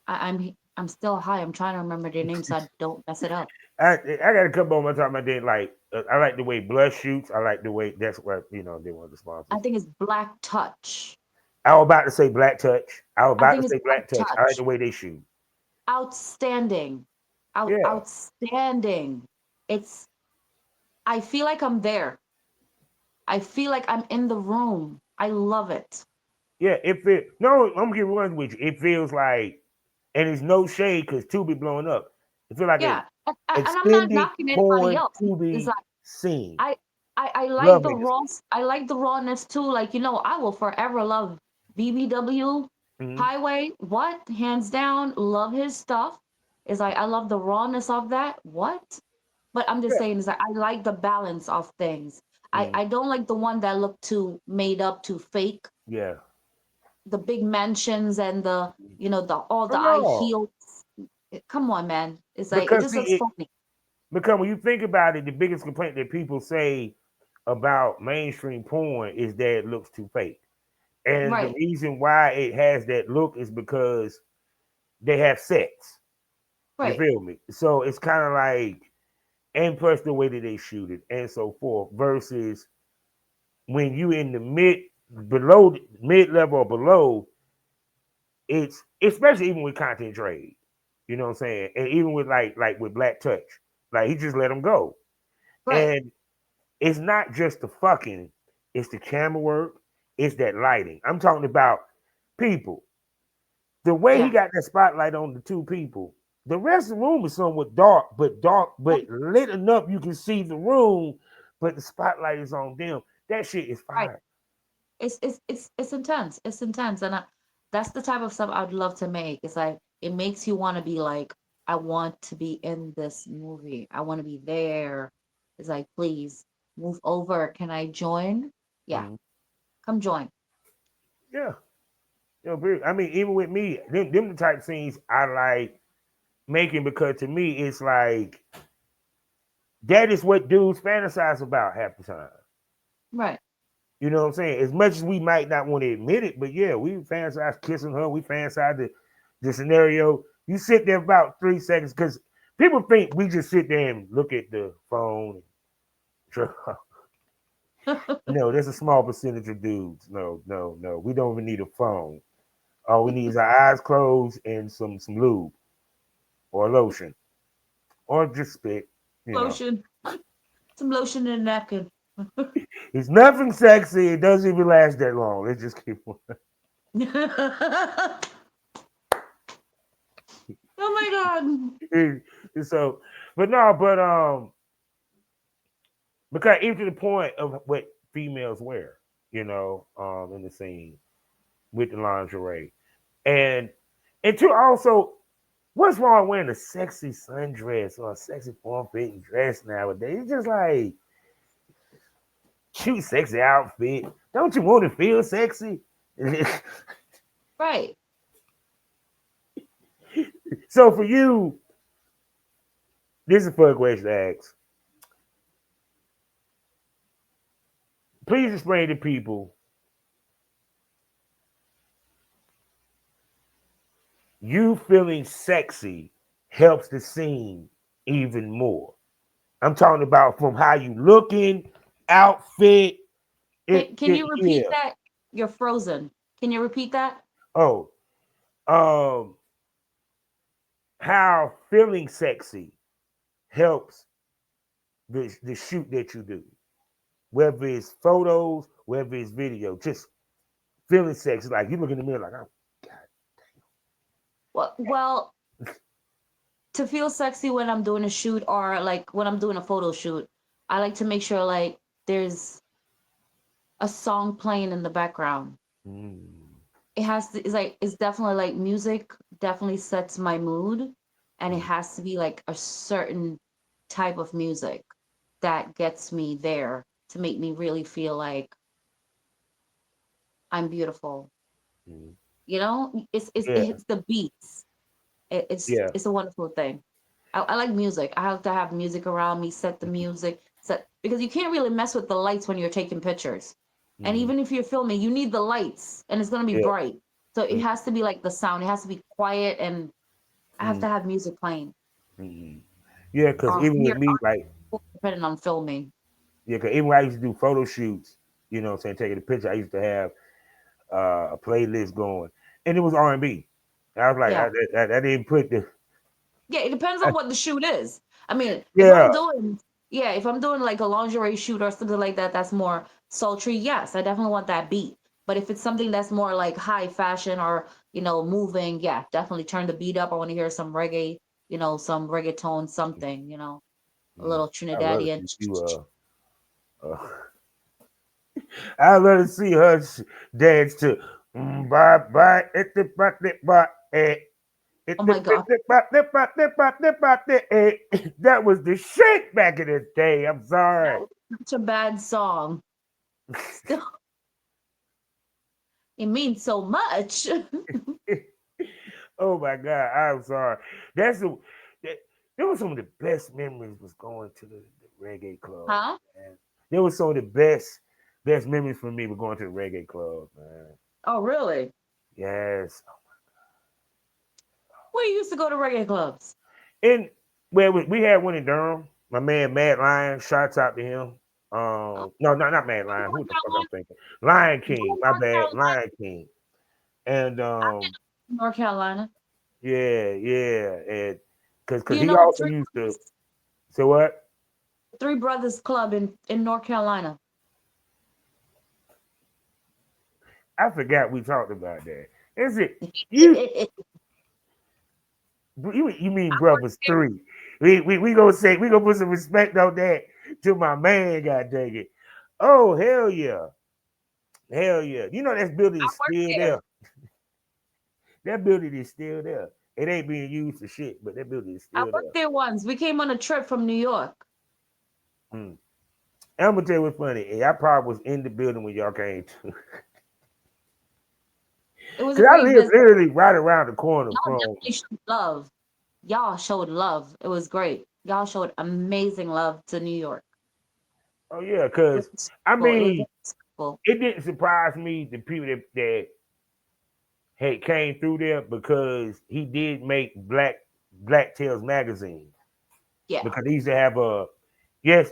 I'm still high. I'm trying to remember their name so I don't mess it up. I got a couple of them on top of my day. Like I like the way Blush shoots. I like the way that's what they want the I sponsors. think it's Black Touch. I was about to say Black Touch. I was I about to think it's say Black Black Touch. I like Touch. the way they shoot. Outstanding. Yeah, Outstanding. It's, I feel like I'm there. I feel like I'm in the room. I love it. yeah. If it no, I'm gonna get one with you. It feels like, and it's no shade because Tubi blowing up. It feel like a Yeah. And I'm not extended knocking anybody porn else. It's Tubi like scene. I I like Love the me this. raw, I like the rawness too. Like, I will forever love BBW Mm-hmm. Highway. What? Hands down, love his stuff. Is like I love the rawness of that. What? But I'm just Yeah. saying is that I like the balance of things. Mm-hmm. I don't like the one that look too made up, too fake. Yeah. The big mansions and the, the all Oh the high no. heels. Come on, man. It's like it Because just see, looks funny. because when you think about it, the biggest complaint that people say about mainstream porn is that it looks too fake. And the Right, reason why it has that look is because they have sex. You right. feel me? So it's kind of like, and plus the way that they shoot it and so forth, versus when you in the mid level or below, it's especially even with content trade. You know what I'm saying? And even with like with Black Touch, like he just let them go. Right. And it's not just the fucking, it's the camera work, it's that lighting. I'm talking about people. The way he Yeah. got that spotlight on the two people, the rest of the room is somewhat dark, but lit enough you can see the room, but the spotlight is on them. That shit is Right. fire. It's intense. It's intense, and that's the type of stuff I'd love to make. It's like it makes you want to be like, I want to be in this movie. I want to be there. It's like, please. move over. Can I join? Yeah, Mhm. come join. Yeah. I mean, even with me, them the type of scenes I like making because to me it's like that is what dudes fantasize about half the time. Right. You know what I'm saying? As much as we might not want to admit it, but yeah, we fantasize kissing her. We fantasize the scenario. You sit there about 3 seconds because people think we just sit there and look at the phone. No, there's a small percentage of dudes. No, no, no. We don't even need a phone. All we need is our eyes closed and some lube or lotion or just spit. You know, Lotion. Some lotion and a napkin. it's nothing sexy. It doesn't even last that long. Let's just keep. Oh my god. So, but no, because even to the point of what females wear, in the scene with the lingerie, and and to also, what's wrong wearing a sexy sundress or a sexy form fitting dress nowadays? It's just like cute, sexy outfit. Don't you want to feel sexy? Right. So for you, this is a fun question to ask. Please explain to people you feeling sexy helps the scene even more. I'm talking about from how you looking, outfit. Can you Yeah. repeat that? You're frozen. Can you repeat that? Oh, um, how feeling sexy helps the shoot that you do, whether it's photos, whether it's video, just feeling sexy. Like you look in the mirror, like, oh God. Well, to feel sexy when I'm doing a shoot or like when I'm doing a photo shoot, I like to make sure like there's a song playing in the background. Mm, It has to, it's like, it's definitely like music definitely sets my mood, and it mm, has to be like a certain type of music that gets me there to make me really feel like I'm beautiful. mm. You know, Yeah, it's the beats. yeah. It's a wonderful thing. I like music. I have to have music around me, set the music, set because you can't really mess with the lights when you're taking pictures. And Mm, even if you're filming, you need the lights and it's gonna be yeah. bright. So it Mm, has to be like the sound. It has to be quiet and I have mm, to have music playing. mm. Yeah, because Or even with near me, like, depending on filming. yeah, because even when I used to do photo shoots, what I'm saying, taking a picture, I used to have a playlist going, and it was R&B. I was like, Yeah. I didn't put the, Yeah, it depends I, on what the shoot is. I mean, if yeah, I'm doing, yeah, if I'm doing like a lingerie shoot or something like that, that's more sultry. Yes, I definitely want that beat. But if it's something that's more like high fashion or, moving, yeah, definitely turn the beat up. I want to hear some reggae, some reggaeton, something, a mm, little I love to Trinidadian. see you. I love to see her dance to. Bye bye. Oh my God, That was the shit back in the day. I'm that sorry. was such a bad song. Still, it means so much. Oh my god, I'm sorry. That's the that, there was some of the best memories was going to the reggae club, Huh? man. There was some of the best memories for me were going to the reggae club, man. Oh, really? Yes. We used to go to reggae clubs. And well, we had one in Durham. My man Mad Lion, shouts out to him. Oh, No, not Mad Lion. Who North the fuck I'm Carolina. thinking? Lion Go King. My North bad, Carolina. Lion King. And North Carolina. yeah, yeah, and Do because you he know the also used to say what? Three Brothers Club in North Carolina? I forgot we talked about that. Is it you? You mean brothers three? We gonna say we gonna put some respect on that to my man. God dang it! Oh hell yeah, hell yeah! You know that building I is worked still there. there. That building is still there. It ain't being used for shit, but that building is I still there. worked there once. We came on a trip from New York. Mm. And I'm gonna tell you what's funny. I probably was in the building when y'all came to, It was a cause I great live visit. literally right around the corner Y'all from. definitely showed love. Y'all showed love. It was great. Y'all showed amazing love to New York. Oh yeah, It was cause I respectful. It was mean, very respectful. it didn't surprise me the people that had came through there because he did make Black Tales magazine Yeah. because he used to have a yes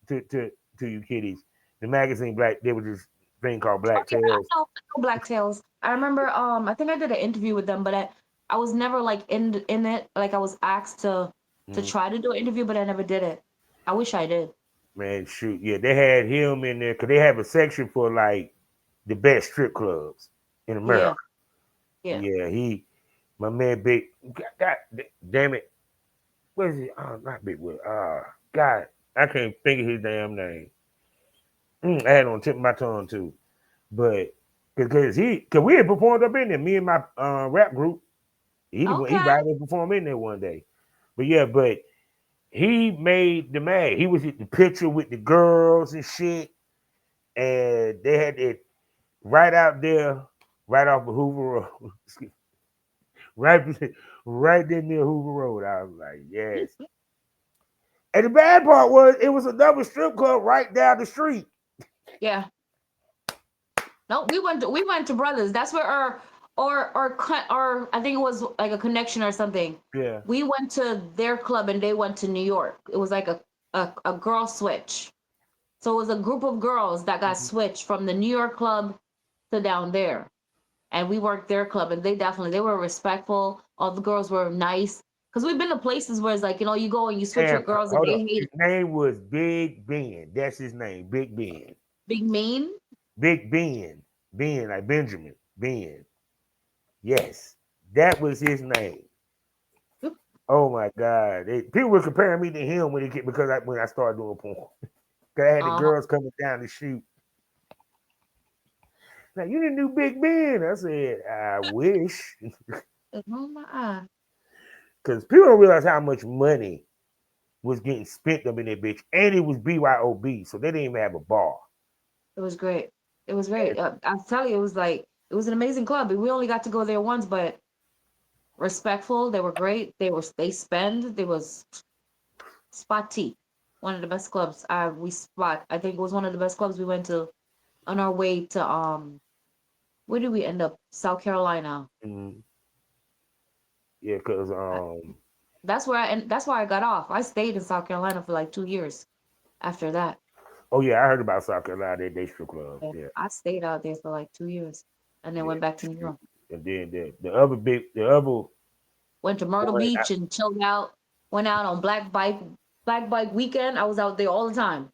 to you kiddies the magazine Black there was this thing called Oh Black yeah, Tales. I know Black Tails. I remember I think I did an interview with them, but I was never like in it. Like I was asked to Mm, try to do an interview, but I never did it. I wish I did. man, shoot, yeah, they had him in there because they have a section for like the best strip clubs in America. Yeah, yeah. Yeah, my man, Big, God damn it, what is it? Oh, not Big Will. God, I can't think of his damn name. I had it on the tip of my tongue too, but because we had performed up in there, me and my rap group. He Okay. invited me to perform in there one day. But yeah, but he made the mag. He was at the picture with the girls and shit, and they had it right out there, right off of Hoover Road, right, right there near Hoover Road. I was like, yes. And the bad part was it was another strip club right down the street. Yeah. No, we went to Brothers. That's where our I think it was like a connection or something. Yeah. We went to their club and they went to New York. It was like a girl switch. So it was a group of girls that got Mhm. switched from the New York club to down there. And we worked their club and they were respectful. All the girls were nice. Because we've been to places where it's like, you go and you switch Damn, with girls and hold they up. hate His it. name was Big Ben. That's his name, Big Ben. Big mean. Big Ben. Ben, like Benjamin. Ben. Yes. That was his name. Oh my God. People were comparing me to him because when I started doing porn. Cause I had the Uh-huh. girls coming down to shoot. Now you the new Big Ben. I said, I wish. Oh my eye. Cause people don't realize how much money was getting spent up in that bitch. And it was BYOB, so they didn't even have a bar. It was great. It was great. I'll tell you, it was an amazing club. We only got to go there once, but respectful. They were great. They spend. They was spotty. One of the best clubs we spot. I think it was one of the best clubs we went to on our way to where did we end up? South Carolina. Mm, yeah, cause Uh, that's where I got off. I stayed in South Carolina for like 2 years after that. oh yeah, I heard about South Carolina, they strip club. Yeah, Yeah. I stayed out there for like 2 years and then Yeah. went back to New York. And then the other Went to Myrtle one, Beach and chilled out. Went out on Black Bike weekend. I was out there all the time.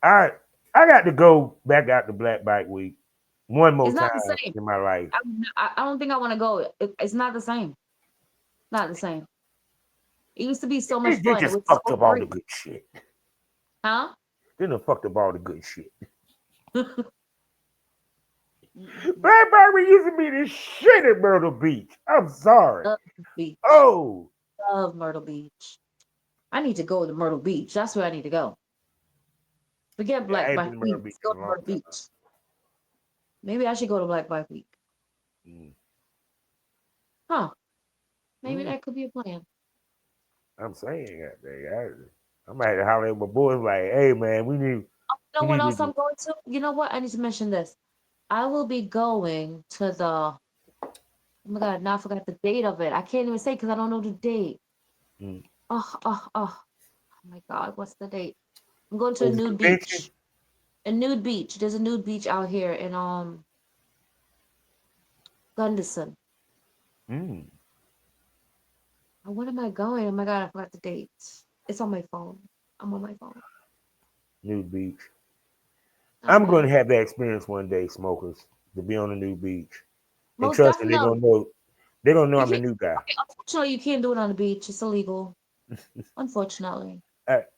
I I got to go back out to Black Bike Week one more It's time not the same. in my life. I don't think I want to go. It's not the same. Not the same. It used to be so much They fun. It just was fucked so up all the free. good shit. Huh? They done fucked up all the good shit. Mm-mm-mm. Black Bike Week used to be the shit at Myrtle Beach. I'm sorry. Love Beach. Oh, Love Myrtle Beach. I need to go to Myrtle Beach. That's where I need to go. Forget yeah, I Black ain't Bike been to Myrtle Week. Beach Go in a to long Myrtle time. Beach. Maybe I should go to Black Bike Week. Huh? Maybe Mm, that could be a plan. I'm saying that I might have to holler at my boys like, hey man, You know we what need else to I'm going to? You know what? I need to mention this. I will be going to the. Oh my God! Now I forgot the date of it. I can't even say because I don't know the date. mm, Oh my God! What's the date? I'm going to a was it nude convention? beach. A nude beach. There's a nude beach out here in Gunderson. Mm, When am I going? Oh my God! I forgot the date. It's on my phone. I'm on my phone. New Beach. I'm going Okay. to have that experience one day, smokers, to be on a new beach. And Most trust me, they're definitely. gonna know. They're gonna know You I'm the can't. new guy. Okay, unfortunately, you can't do it on the beach. It's illegal. Unfortunately.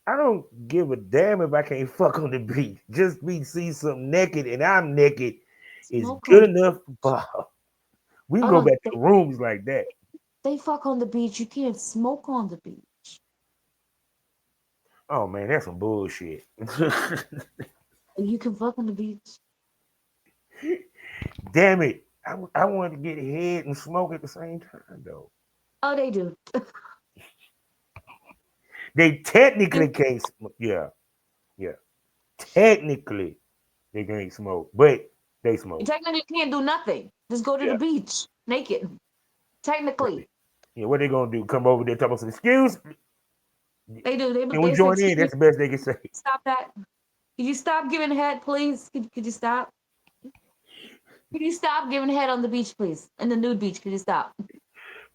I don't give a damn if I can't fuck on the beach. Just me see something naked and I'm naked is Smoke on good the enough. We can Oh go no, back to rooms like that. they fuck on the beach. You can't smoke on the beach. Oh man, that's some bullshit. You can fuck on the beach. Damn it. I wanted to get head and smoke at the same time though. Oh, they do. They You technically can't yeah, yeah. Technically they can't smoke, but they smoke. technically can't do nothing. Just go to the Yeah. beach naked. Technically, Right. Yeah, what they gonna do? Come over there talk about some excuse they do. and we They say, join "Excuse in. me, That's the best they can say. stop that. Could you stop giving head, please? Could you stop? Could you stop giving head on the beach, please? In the nude beach, could you stop?"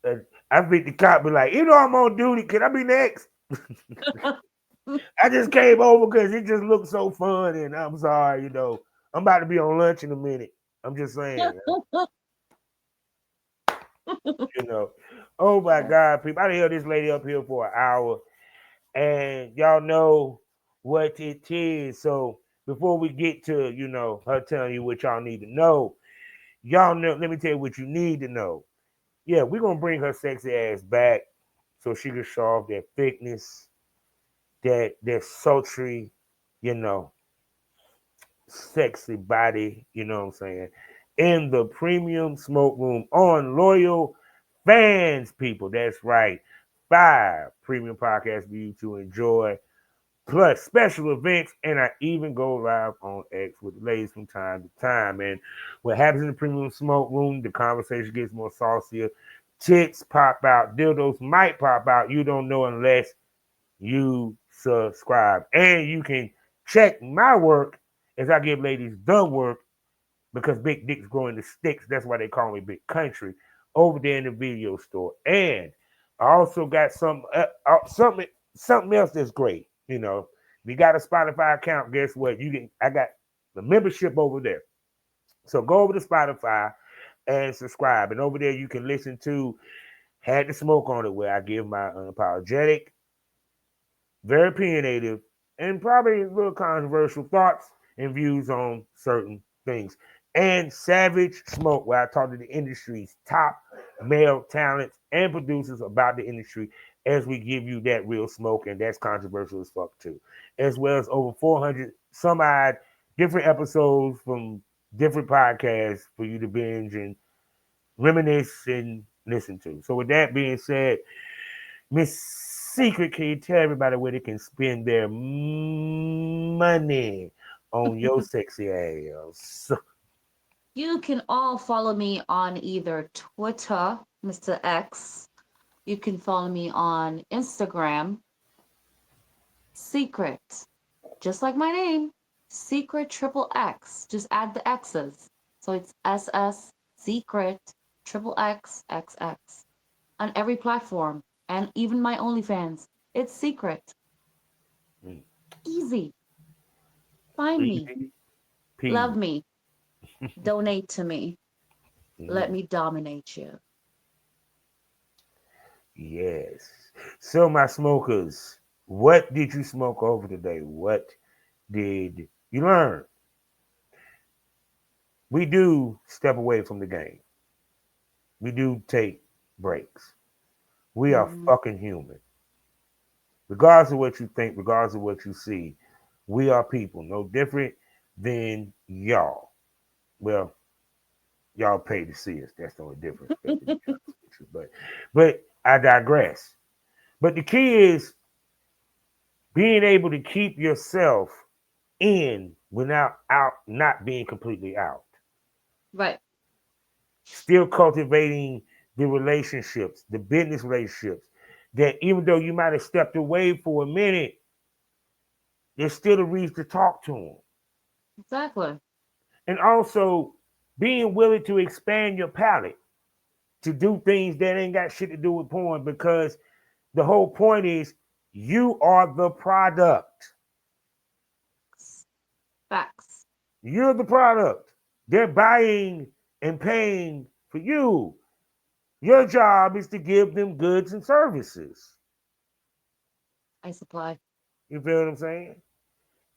Uh, I think the cop be like, you know I'm on duty. Can I be next? I just came over because it just looked so fun, and I'm sorry, I'm about to be on lunch in a minute. I'm just saying, you know. Oh my God, people! I done held this lady up here for an hour, and y'all know what it is. So before we get to, her telling you what y'all need to know, y'all know. Let me tell you what you need to know. Yeah, we're gonna bring her sexy ass back so she can show off that thickness, that sultry, you know, sexy body, you know what I'm saying, in the premium smoke room on Loyal Fans, people. That's right. 5 premium podcasts for you to enjoy, plus special events, and I even go live on X with the ladies from time to time. And what happens in the premium smoke room, the conversation gets more saucier. Tits pop out, dildos might pop out. You don't know unless you subscribe. And you can check my work as I give ladies the work, because big dicks grow in the sticks. That's why they call me Big Country, over there in the video store. And I also got something else that's great. If you got a Spotify account, guess what? I got the membership over there. So go over to Spotify and subscribe. And over there you can listen to Had to Smoke on It, where I give my unapologetic, very opinionative, and probably a little controversial thoughts and views on certain things. And Savage Smoke, where I talk to the industry's top male talents and producers about the industry as we give you that real smoke, and that's controversial as fuck too. As well as over 400 some odd different episodes from different podcasts for you to binge and reminisce and listen to. So with that being said, Miss Secret, can you tell everybody where they can spend their money on your sexy ass? You can all follow me on either Twitter, Mr. X. You can follow me on Instagram, Secret, just like my name, Secret Triple X. Just add the X's. So it's SS Secret Triple X XX on every platform, and even my OnlyFans. It's Secret. Easy. Find me. Easy Love peasy. me. Donate to me. Let Mm, me dominate you. yes. So, my smokers, what did you smoke over today? What did you learn? We do step away from the game. We do take breaks. We are Mhm. fucking human. Regardless of what you think, regardless of what you see, we are people, no different than y'all. Well, y'all pay to see us. That's the only difference. But I digress. But the key is being able to keep yourself in without out not being completely out. Right. Still cultivating the relationships, the business relationships, that even though you might have stepped away for a minute, there's still a reason to talk to them. Exactly. And also being willing to expand your palate to do things that ain't got shit to do with porn, because the whole point is you are the product. Facts. You're the product. They're buying and paying for you. Your job is to give them goods and services. I supply. You feel what I'm saying?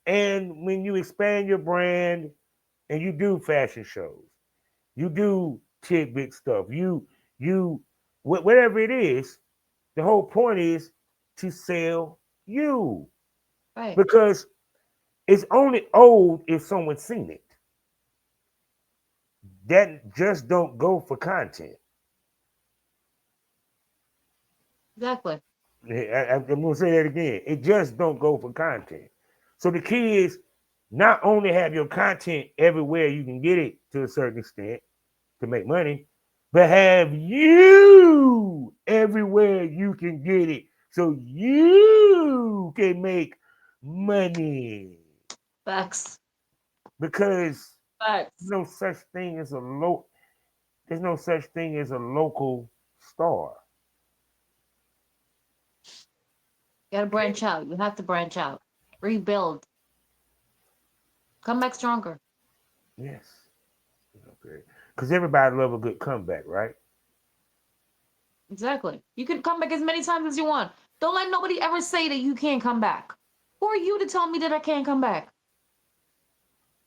And when you expand your brand and you do fashion shows, you do tidbit stuff, you whatever it is, the whole point is to sell you. Right. because it's only old if someone's seen it. That just don't go for content. Exactly. I'm gonna say that again. It just don't go for content. So the key is not only have your content everywhere you can get it to a certain extent to make money, but have you everywhere you can get it so you can make money. Facts. Because Facts. no such thing as a there's no such thing as a local star. You gotta branch out. You have to branch out. Rebuild. Come back stronger. Yes. Okay. Because everybody love a good comeback, right? Exactly. You can come back as many times as you want. Don't let nobody ever say that you can't come back. Who are you to tell me that I can't come back?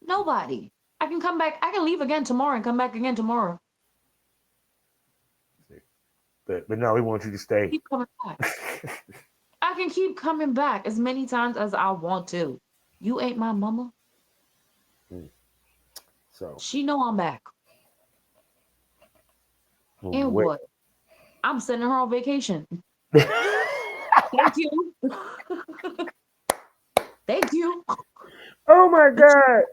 Nobody. I can come back. I can leave again tomorrow and come back again tomorrow. But no, we want you to stay. Keep coming back. I can keep coming back as many times as I want to. You ain't my mama. So, She know I'm back. And wait. what? I'm sending her on vacation. Thank you. Thank you. Oh my God.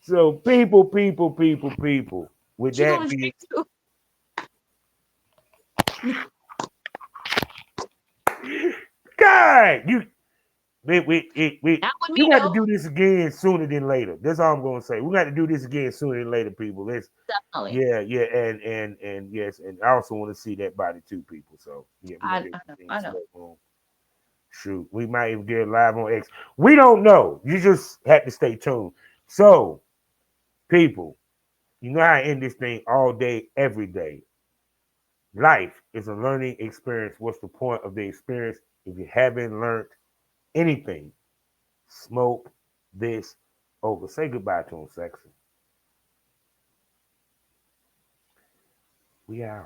So, people. With She that going being, straight to. God, Not with we me got to though. do this again sooner than later. That's all I'm going to say. We got to do this again sooner than later, people. Let's, Definitely. yeah, and yes, and I also want to see that body too, people. So, yeah, we're gonna I, get I some know. things I know. set on. Shoot, we might even get it live on X. We don't know. You just have to stay tuned. So, people, you know how I end this thing all day, every day. Life is a learning experience. What's the point of the experience if you haven't learned anything? Smoke this over. Say goodbye to him, sexy. We out.